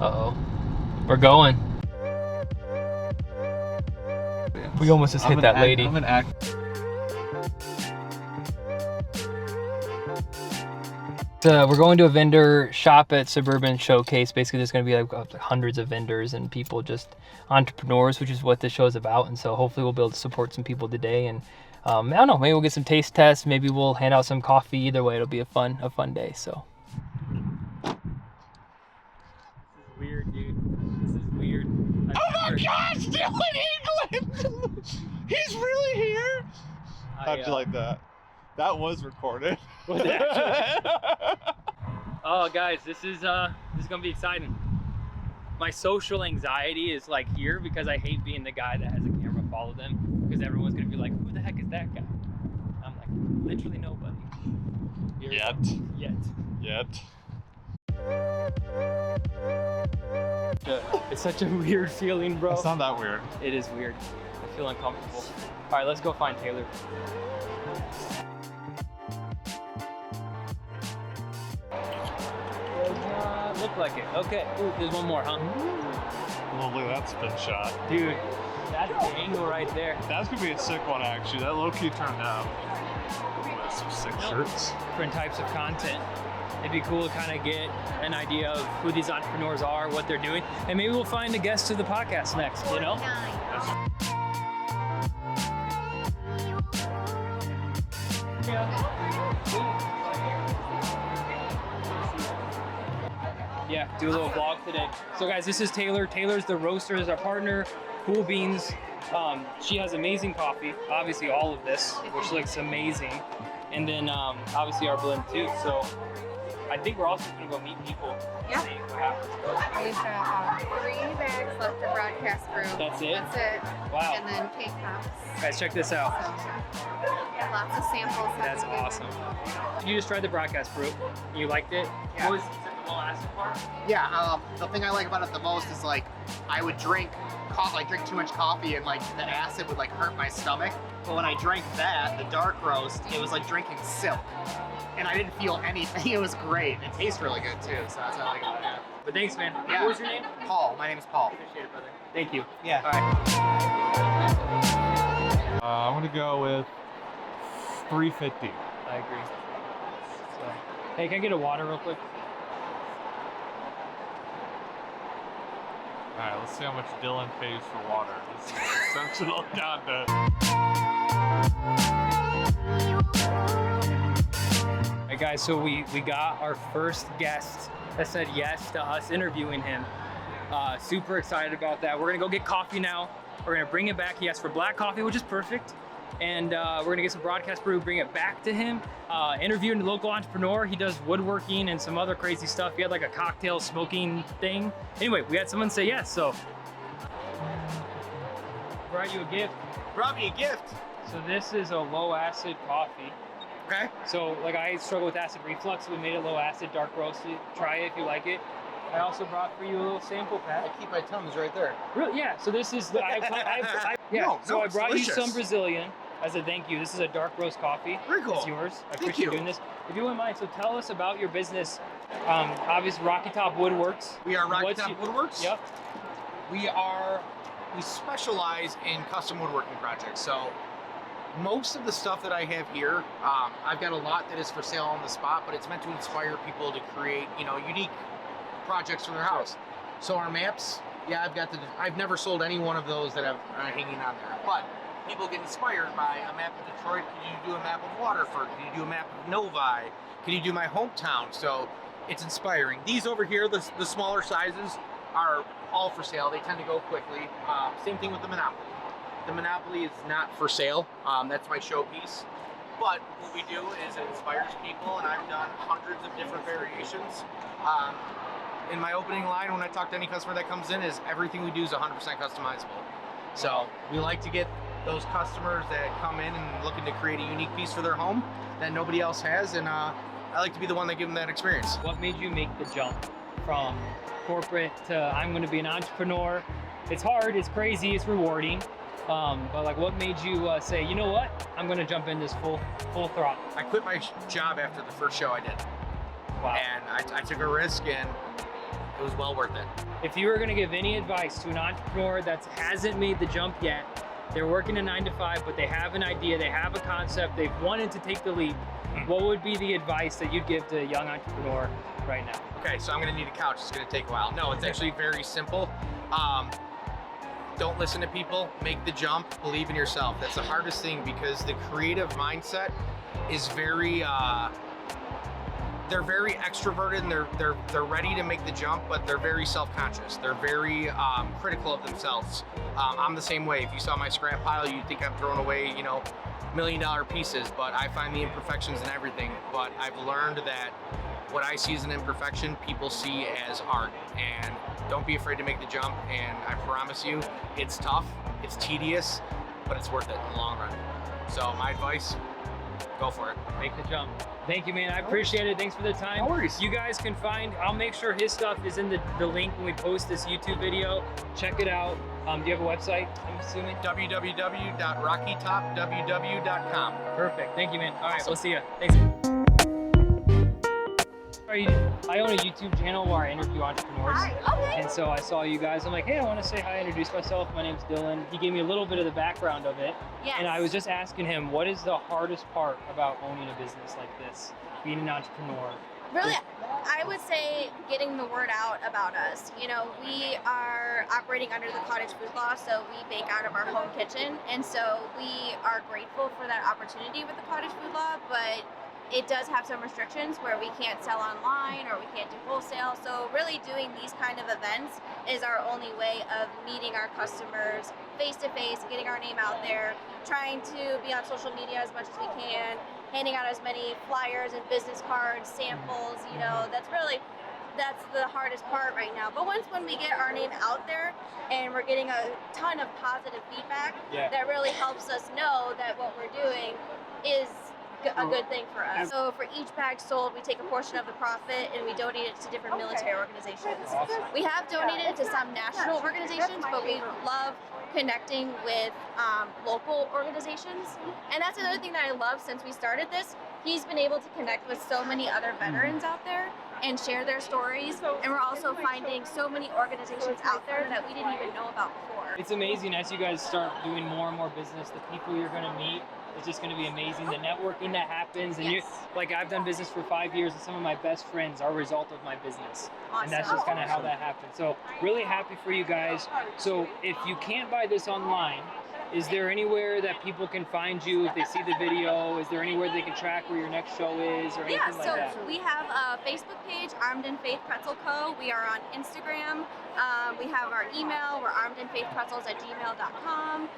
Uh-oh. We're going. We almost just hit that lady. I'm an act. We're going to a vendor shop at Suburban Showcase. Basically, there's going to be like hundreds of vendors and people, just entrepreneurs, which is what this show is about. And so hopefully we'll be able to support some people today. And I don't know, maybe we'll get some taste tests. Maybe we'll hand out some coffee. Either way, it'll be a fun day. So. This is weird, dude. This is weird. Oh my gosh, Dillon England! He's really here? How'd you like that? That was recorded. Was it actually? Oh, guys, this is gonna be exciting. My social anxiety is like here because I hate being the guy that has a camera follow them, because everyone's gonna be like, "Who the heck is that guy?" I'm like, literally nobody. Yet. It's such a weird feeling, bro. It's not that weird. It is weird. I feel uncomfortable. All right, let's go find Taylor. Look like it. Okay. Ooh, there's one more, huh? Oh, look at that spin shot. Dude, that's the angle right there. That's gonna be a sick one, actually. That low-key turned out. Some sick shirts. Different types of content. It'd be cool to kind of get an idea of who these entrepreneurs are, what they're doing, and maybe we'll find a guest to the podcast next, you know? Yeah, do a little vlog today. So guys, this is Taylor. Taylor's the roaster, is our partner. Cool Beans. She has amazing coffee. Obviously all of this, which looks amazing. And then obviously our blend too. So I think we're also gonna go meet people. Yeah. See what happens. We have 3 bags left for broadcast brew. That's it? That's it. Wow. And then cake pops. Guys, check this out. So, lots of samples. That's awesome. You just tried the broadcast brew. You liked it? Yeah. What was the low acid part? Yeah, the thing I like about it the most is like I would drink too much coffee and like the acid would like hurt my stomach. But when I drank that, the dark roast, it was like drinking silk. And I didn't feel anything. It was great. It tastes really good too, so that's what I like about it. But thanks, man. Yeah. What was your name? Paul. My name is Paul. Appreciate it, brother. Thank you. Yeah. All right. I'm gonna go with 350. I agree. So, hey, can I get a water real quick? All right, let's see how much Dillon pays for water. This is exceptional content. Hey guys, so we got our first guest that said yes to us interviewing him. Super excited about that. We're gonna go get coffee now. We're gonna bring it back. He asked for black coffee, which is perfect. And we're gonna get some broadcast brew, bring it back to him. Interviewing the local entrepreneur. He does woodworking and some other crazy stuff. He had like a cocktail smoking thing. Anyway, we had someone say yes, so. Brought you a gift. Brought me a gift. So this is a low acid coffee. Okay. So like I struggle with acid reflux, so we made it low acid, dark roasted. Try it if you like it. I also brought for you a little sample pack. I keep my Tums right there. Really? Yeah. So this is I brought you some Brazilian as a thank you. This is a dark roast coffee. Very cool. It's yours. I Thank appreciate you. doing this. If you wouldn't mind, so tell us about your business. Obviously Rocky Top Woodworks. We are Rocky What's Top your- Woodworks. Yep. We specialize in custom woodworking projects. So most of the stuff that I have here, I've got a lot that is for sale on the spot, but it's meant to inspire people to create, unique projects for their house. So our maps, yeah, I've never sold any one of those that are hanging on there, but people get inspired by a map of Detroit. Can you do a map of Waterford? Can you do a map of Novi? Can you do my hometown? So it's inspiring. These over here, the smaller sizes, are all for sale. They tend to go quickly. Same thing with the Monopoly. The Monopoly is not for sale. That's my showpiece. But what we do is it inspires people, and I've done hundreds of different variations. In my opening line, when I talk to any customer that comes in, is everything we do is 100% customizable. So we like to get those customers that come in and looking to create a unique piece for their home that nobody else has, and I like to be the one that gives them that experience. What made you make the jump from corporate to I'm going to be an entrepreneur? It's hard, it's crazy, it's rewarding. But like, what made you say, you know what, I'm going to jump in this full throttle? I quit my job after the first show I did. Wow. And I took a risk, and It was well worth it. If you were going to give any advice to an entrepreneur that hasn't made the jump yet, they're working a 9 to 5, but they have an idea, they have a concept, they've wanted to take the leap, what would be the advice that you'd give to a young entrepreneur right now? Okay, so I'm gonna need a couch. It's gonna take a while. No, it's actually very simple. Don't listen to people, make the jump, believe in yourself. That's the hardest thing because the creative mindset is very, they're very extroverted and they're ready to make the jump, but they're very self-conscious. They're very critical of themselves. I'm the same way. If you saw my scrap pile, you'd think I'm throwing away, you know, $1 million pieces, but I find the imperfections in everything. But I've learned that what I see as an imperfection, people see as art. And don't be afraid to make the jump. And I promise you, it's tough, it's tedious, but it's worth it in the long run. So my advice, go for it. Make the jump. Thank you, man. I appreciate it. Thanks for the time. No worries. You guys can find, I'll make sure his stuff is in the link when we post this YouTube video. Check it out. Do you have a website, I'm assuming? www.rockytopww.com. Perfect. Thank you, man. All right, we'll see you. Thanks. I own a YouTube channel where I interview entrepreneurs. Hi. Okay. And so I saw you guys. I'm like, hey, I want to say hi, introduce myself. My name's Dillon. He gave me a little bit of the background of it. Yes. And I was just asking him, what is the hardest part about owning a business like this, being an entrepreneur? Really, I would say getting the word out about us. You know, we are operating under the cottage food law, so we bake out of our home kitchen. And so we are grateful for that opportunity with the cottage food law, but it does have some restrictions where we can't sell online or we can't do wholesale. So really doing these kind of events is our only way of meeting our customers face to face, getting our name out there, trying to be on social media as much as we can, handing out as many flyers and business cards, samples, you know, that's the hardest part right now. But when we get our name out there and we're getting a ton of positive feedback, that really helps us know that what we're doing is a good thing for us. So for each bag sold, we take a portion of the profit and we donate it to different military organizations. Awesome. We have donated it to some national organizations, but we love connecting with local organizations. And that's another thing that I love since we started this. He's been able to connect with so many other veterans out there and share their stories. And we're also finding so many organizations out there that we didn't even know about before. It's amazing as you guys start doing more and more business, the people you're going to meet. It's just going to be amazing. The networking that happens, and Yes. like I've done business for 5 years, and some of my best friends are a result of my business, and that's Awesome. just kind of how that happened. So really happy for you guys. So if you can't buy this online, is there anywhere that people can find you if they see the video? Is there anywhere they can track where your next show is, or anything Yeah, like so that? we have a Facebook page, Armed in Faith Pretzel Co. We are on Instagram. We have our email. We're armedinfaithpretzels@gmail.com.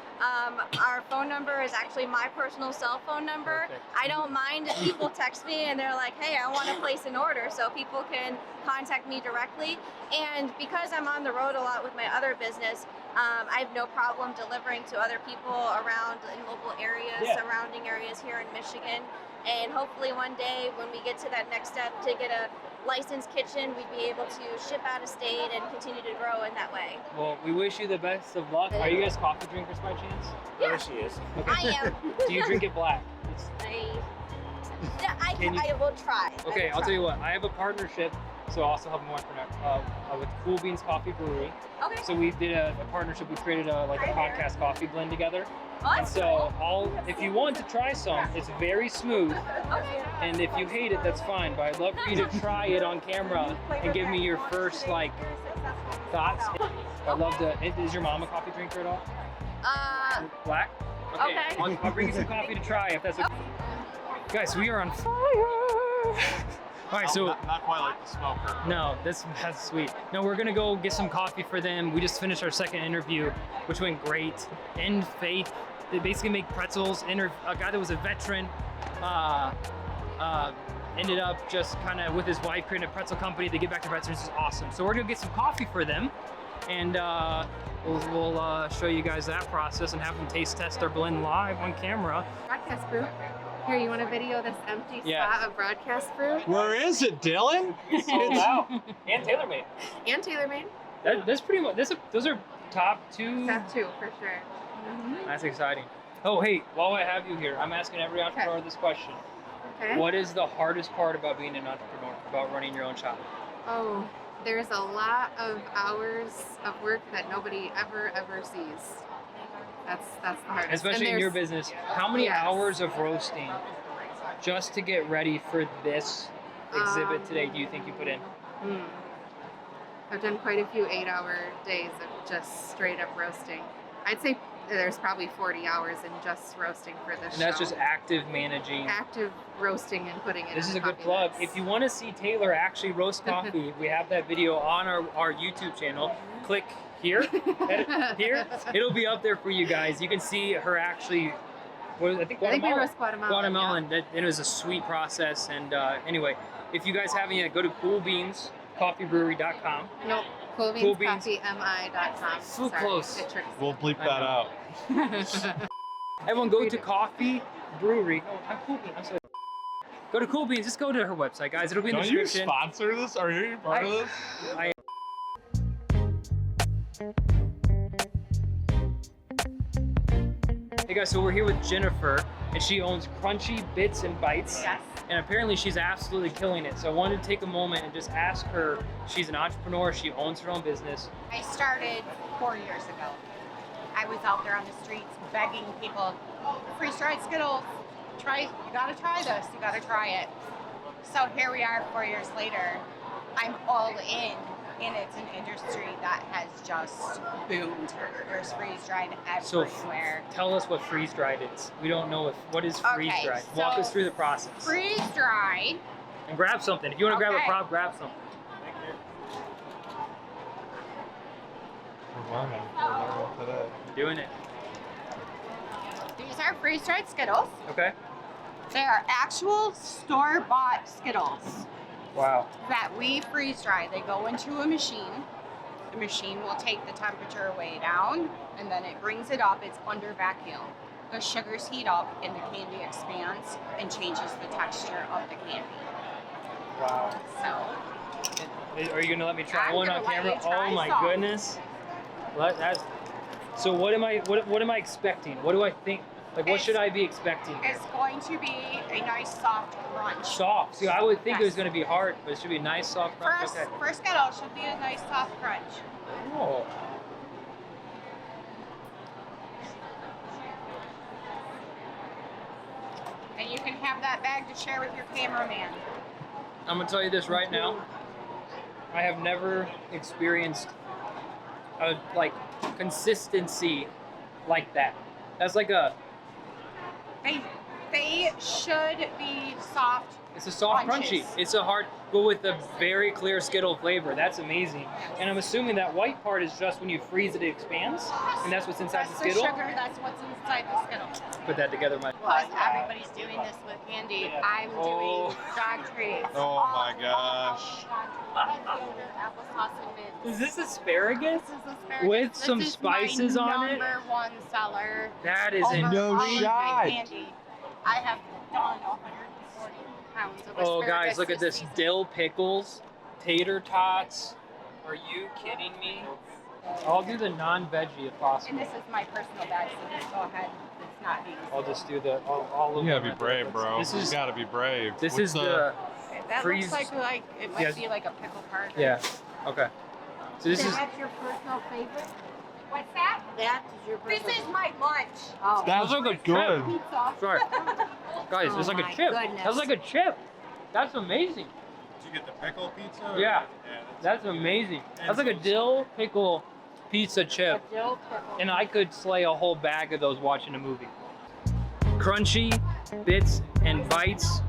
Our phone number is actually my personal cell phone number. Perfect. I don't mind if people text me and they're like, hey, I want to place an order, so people can contact me directly. And because I'm on the road a lot with my other business, I have no problem delivering to other people around in local areas, surrounding areas here in Michigan. And hopefully one day when we get to that next step to get a licensed kitchen, we'd be able to ship out of state and continue to grow in that way. Well, we wish you the best of luck. Are you guys coffee drinkers by chance? Yeah. She is. I am. Do you drink it black? It's, I will try. okay, I'll tell you what. I have a partnership, so I also have one with Cool Beans Coffee Brewery. Okay. So we did a partnership. We created a podcast coffee blend together. Oh, And that's so if you want to try some, it's very smooth. okay. And if you hate it, that's fine. But I'd love for you to try it on camera and give me your first thoughts. I'd love to. Is your mom a coffee drinker at all? Black? Okay. I'll bring you some coffee to try if that's okay. Guys, we are on fire. All right, so not quite like the smoker. no, that's sweet. No, we're gonna go get some coffee for them. We just finished our second interview, which went great. In Faith, they basically make pretzels. A guy that was a veteran ended up just kind of with his wife creating a pretzel company. They give back to veterans. It's awesome. So we're gonna get some coffee for them, and we'll show you guys that process and have them taste test our blend live on camera. Broadcast brew. Here, you want a video of this empty Yeah. spot of broadcast brew? Where is it, Dillon? Sold out and TaylorMade. And TaylorMade? That's pretty much. Those are top two. Step 2, for sure. That's exciting. Oh, hey, while I have you here, I'm asking every entrepreneur this question. Okay. What is the hardest part about being an entrepreneur, about running your own shop? Oh, there's a lot of hours of work that nobody ever sees. That's the hardest. Especially in your business. How many hours of roasting just to get ready for this exhibit today do you think you put in? I've done quite a few 8-hour days of just straight up roasting. I'd say there's probably 40 hours in just roasting for this And that's show. just active managing. Active roasting and putting it This in is a good coffee plug. mix. If you want to see Taylor actually roast coffee, we have that video on our YouTube channel. Click here, here. It'll be up there for you guys. You can see her actually, I think we roast Guatemalan. Guatemalan. It was a sweet process. And anyway, if you guys haven't yet, go to coolbeanscoffeebrewery.com. Nope. So CoolBeansCoffeeMI.com. Sorry, close. it tricks me. We'll bleep that out. Everyone go to Coffee Brewery. Oh, I'm Cool Beans. I'm sorry. Go to Cool Beans. Just go to her website, guys. It'll be in the Don't you description. sponsor this? Are you part of this? Hey guys, so we're here with Jennifer, and she owns Crunchy Bits and Bites. Yes. And apparently she's absolutely killing it. So I wanted to take a moment and just ask her, she's an entrepreneur, she owns her own business. I started 4 years ago. I was out there on the streets begging people, freeze-dried Skittles, you gotta try this, you gotta try it. So here we are 4 years later. I'm all in, and it's an industry that has just boomed. There's freeze-dried So everywhere. tell us what freeze-dried is. We don't know what is Okay, freeze-dried. Walk so us through the process. Freeze-dried, And grab something. If you want to grab a Okay. prop, grab something. We're learning today. Doing it. these are freeze-dried Skittles. Okay. They are actual store-bought Skittles Wow. that we freeze-dry. They go into a machine. The machine will take the temperature way down, and then it brings it up. It's under vacuum. The sugars heat up, and the candy expands and changes the texture of the candy. Wow. So, Are you gonna let me try I'm one gonna on let camera? you try Oh my some. goodness. So what am I expecting? What do I think? Like what should I be expecting? it's going to be a nice soft crunch. Soft. See, I would think it was Yes. gonna be hard, but it should be a nice soft crunch. First, Okay. first Skittle should be a nice soft crunch. Oh. And you can have that bag to share with your cameraman. I'm gonna tell you this right now. I have never experienced a consistency like that. That's like They should be soft. it's a soft crunchy. Crunches. It's a hard, but with a very clear Skittle flavor. That's amazing. And I'm assuming that white part is just when you freeze it, it expands, and that's what's inside That's the Skittle. sugar. That's what's inside the Skittle. Put that together, my. Plus, everybody's doing this with candy. I'm Oh. doing dog treats. Oh my gosh. Applesauce and mint. Is this asparagus? This is asparagus. With This some is spices my on it? Number one seller. That is over No all of my shot. candy. I have done 140 pounds of Oh, asparagus guys, look at this season. dill pickles, tater tots. Are you kidding me? I'll do the non-veggie if And possible. this is my personal bag, so just go ahead. It's not being. I'll just do the all of You gotta them. be brave, bro. This You is gotta be brave. this What's is the That freeze- looks like it might Yes. be like a pickle card. yeah. Okay. So this is That's your personal favorite? What's that? That is your This personal is my lunch. Oh. That's Sounds like a good. Pizza. sorry, guys. Oh it's like a my chip. goodness. That's like a chip. That's amazing. Did you get the pickle pizza? Yeah. Yeah. That's amazing. That's like a dill pickle pizza chip. A dill pickle. And I could slay a whole bag of those watching a movie. Crunchy Bits and Bites.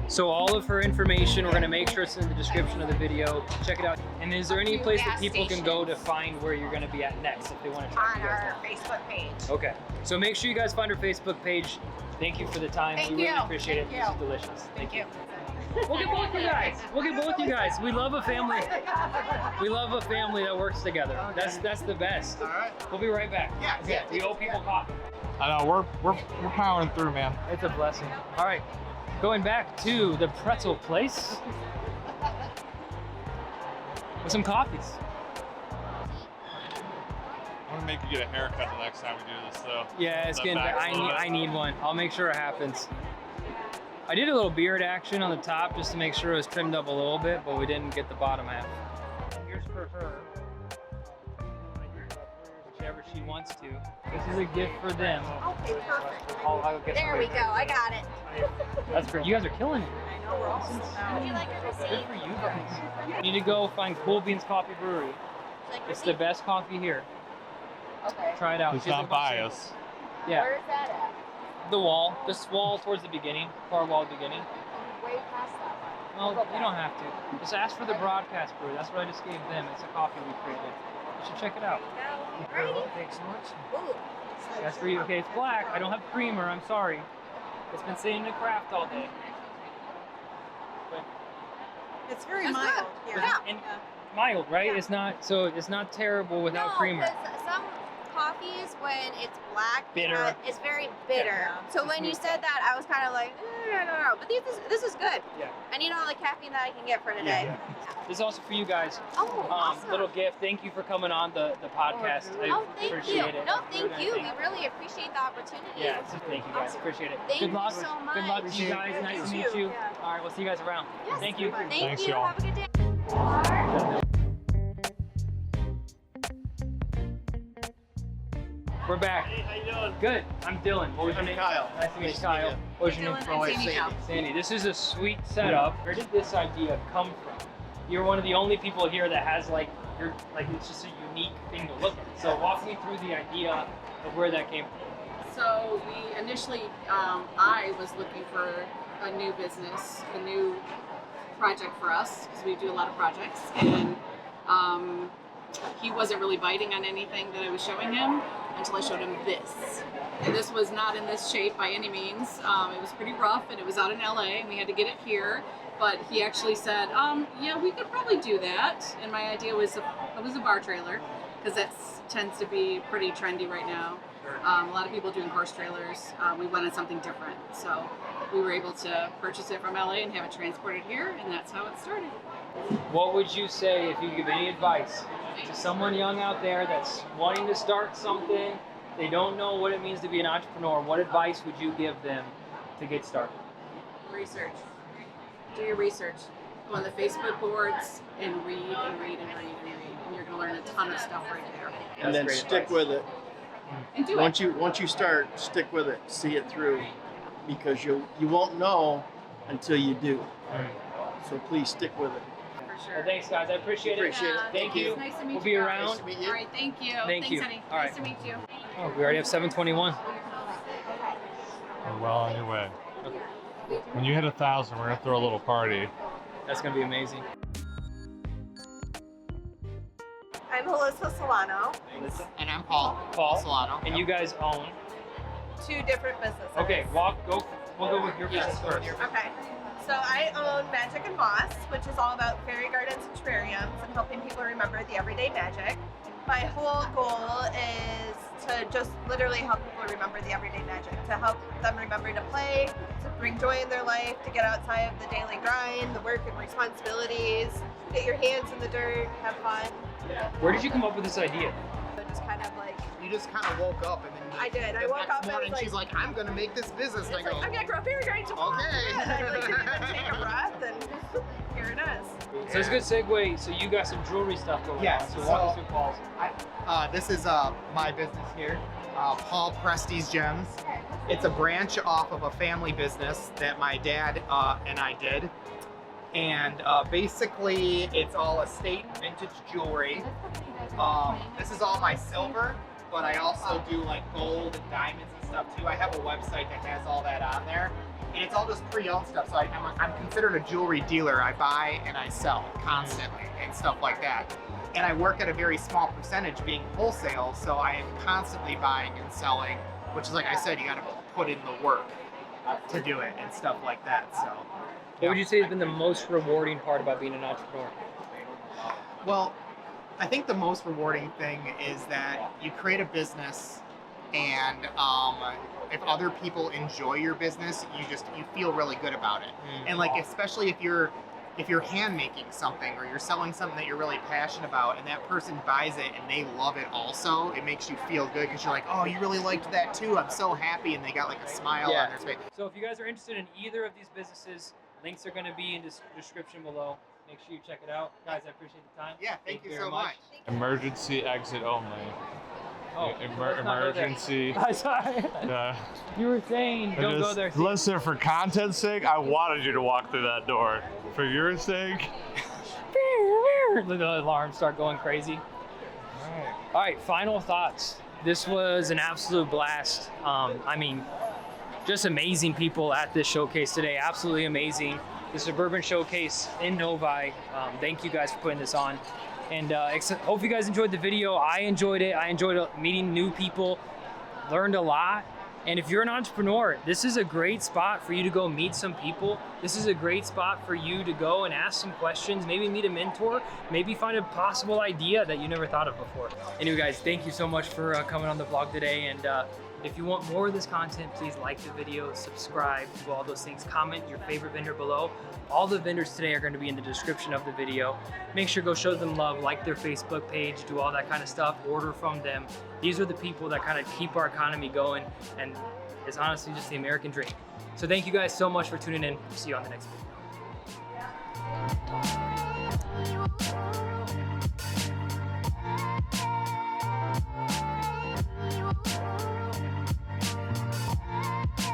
So all of her information, we're gonna make sure it's in the description of the video. Check it out. And is there any place that people can go to find where you're gonna be at next if they want to track On you guys our down? Facebook page. Okay. So make sure you guys find our Facebook page. Thank you for the time. Thank we really you. appreciate it. Thank This is you. delicious. Thank you. We'll get both you guys. We'll get both you guys. We love a family. We love a family that works together. That's the best. All right. We'll be right back. Yeah, Okay. yeah. We owe people coffee. I know we're powering through, man. It's a blessing. All right, going back to the Pretzel place with some coffees. I'm gonna make you get a haircut the next time we do this, though. Yeah, it's The getting. back's a little I bit- need one. I'll make sure it happens. I did a little beard action on the top just to make sure it was trimmed up a little bit, but we didn't get the bottom half. Here's whenever she wants to. This is a gift for them. Okay, perfect. I'll get There we go. I got it. That's great. You guys are killing it. I know, we're all Would you like a receipt? Good for you guys. You need to go find Cool Beans Coffee Brewery. It's the best coffee here. Okay. Try it out. It's She has not a bunch of- biased. Yeah. Where's that at? The wall. This wall towards the beginning. Far wall at the beginning. Way past that one. Well, you don't have to. Just ask for the broadcast brew. That's what I just gave them. It's a coffee we created. You should check it out. Alrighty. Thanks so much. Ooh. That's for you. Okay, it's black. I don't have creamer. I'm sorry. It's been sitting in the craft all day. But It's very That's mild. good. Yeah. and mild, right? It's not it's terrible without No, creamer. 'cause some coffees, when it's black, Bitter. it's very bitter. Yeah. So when you said that, I was kind of like, I don't know. But this is good. Yeah. I need all the caffeine that I can get for today. Yeah. This is also for you guys. Oh, awesome. Little gift. Thank you for coming on the podcast. I Oh, thank appreciate you. it. No, thank you. We really appreciate the opportunity. Yeah, thank you guys. Appreciate it. Thank good you luck. so Good luck to much. you guys. Nice to meet you. All right, we'll see you guys around. Yes. Thank you. Thank Thanks, you. y'all. Have a good day. We're back. Hey, how you doing? Good. I'm Dillon. What was your I'm name? Kyle. Nice to meet Nice you, to Kyle. meet you. What was your name? Dillon, I'm Sandy. Sandy. This is a sweet setup. Where did this idea come from? You're one of the only people here that has it's just a unique thing to look at. So walk me through the idea of where that came from. So we initially, I was looking for a new business, a new project for us, because we do a lot of projects, and he wasn't really biting on anything that I was showing him until I showed him this. And this was not in this shape by any means. It was pretty rough, and it was out in LA, and we had to get it here. But he actually said, yeah, we could probably do that. And my idea was it was a bar trailer, because that tends to be pretty trendy right now. A lot of people doing horse trailers. We wanted something different, so we were able to purchase it from LA and have it transported here, and that's how it started. What would you say if you could give any advice to someone young out there that's wanting to start something, they don't know what it means to be an entrepreneur? What advice would you give them to get started? Research. Do your research. Go on the Facebook boards and read and read and read and read, and you're going to learn a ton of stuff right there. And then great stick advice. with it. And do Once it. you start, stick with it. See it through, because you won't know until you do. So please stick with it. For Well, sure. thanks, guys. I appreciate it. Appreciate it. Thank you. Nice to meet We'll be you guys. around. Nice to meet you. All right, thank you. Thank Thanks, you. honey. All Nice right. to meet you. Oh, we already have 7:21. We're well on your way. When you hit 1,000, we're gonna throw a little party. That's gonna be amazing. I'm Melissa Solano, And I'm Paul. Paul. Solano. And you guys own. 2 different businesses. Okay, we'll go with your business first. Okay. So I own Magic and Moss, which is all about fairy gardens and terrariums and helping people remember the everyday magic. My whole goal is to just literally help people remember the everyday magic, to help them remember to play, to bring joy in their life, to get outside of the daily grind, the work and responsibilities, get your hands in the dirt, have fun. Where did you come up with this idea? So just kind of like, You just kind of woke up and then I did. I the woke next up and morning was like, she's like, I'm gonna make this business. And I it's go, like, I'm gonna grow fairy gardens tomorrow. Okay. And I like didn't even take a breath, and here it is. So it's a good segue. So you got some jewelry stuff going Yes, on. So walk us so- through Paul's. This is my business here, Paul Presti's Gems. It's a branch off of a family business that my dad and I did. And basically, it's all estate vintage jewelry. This is all my silver, but I also do like gold and diamonds and stuff too. I have a website that has all that on there. And it's all just pre-owned stuff, so I'm considered a jewelry dealer. I buy and I sell constantly and stuff like that. And I work at a very small percentage being wholesale, so I am constantly buying and selling, which is like I said, you gotta put in the work to do it and stuff like that, so. What would you say has been the most rewarding part about being an entrepreneur? Well, I think the most rewarding thing is that you create a business, and if other people enjoy your business, you feel really good about it. And like, especially if you're hand making something or you're selling something that you're really passionate about, and that person buys it and they love it also, it makes you feel good because you're like, oh, you really liked that too. I'm so happy, and they got like a smile on their face. So if you guys are interested in either of these businesses, links are going to be in the description below. Make sure you check it out. Guys, I appreciate the time. Yeah, thank you very so much. Emergency exit only. Oh, emergency. Sorry. Yeah. You were saying don't go there. Listen, for content's sake, I wanted you to walk through that door. For your sake. The alarms start going crazy. All right, final thoughts. This was an absolute blast. I mean, just amazing people at this showcase today. Absolutely amazing. The Suburban Showcase in Novi. Thank you guys for putting this on. And hope you guys enjoyed the video. I enjoyed it. I enjoyed meeting new people, learned a lot. And if you're an entrepreneur, this is a great spot for you to go meet some people. This is a great spot for you to go and ask some questions, maybe meet a mentor, maybe find a possible idea that you never thought of before. Anyway, guys, thank you so much for coming on the vlog today. And if you want more of this content, please like the video, subscribe, do all those things, comment your favorite vendor below. All the vendors today are going to be in the description of the video. Make sure go show them love, like their Facebook page, do all that kind of stuff, order from them. These are the people that kind of keep our economy going, and it's honestly just the American dream. So thank you guys so much for tuning in. See you on the next video.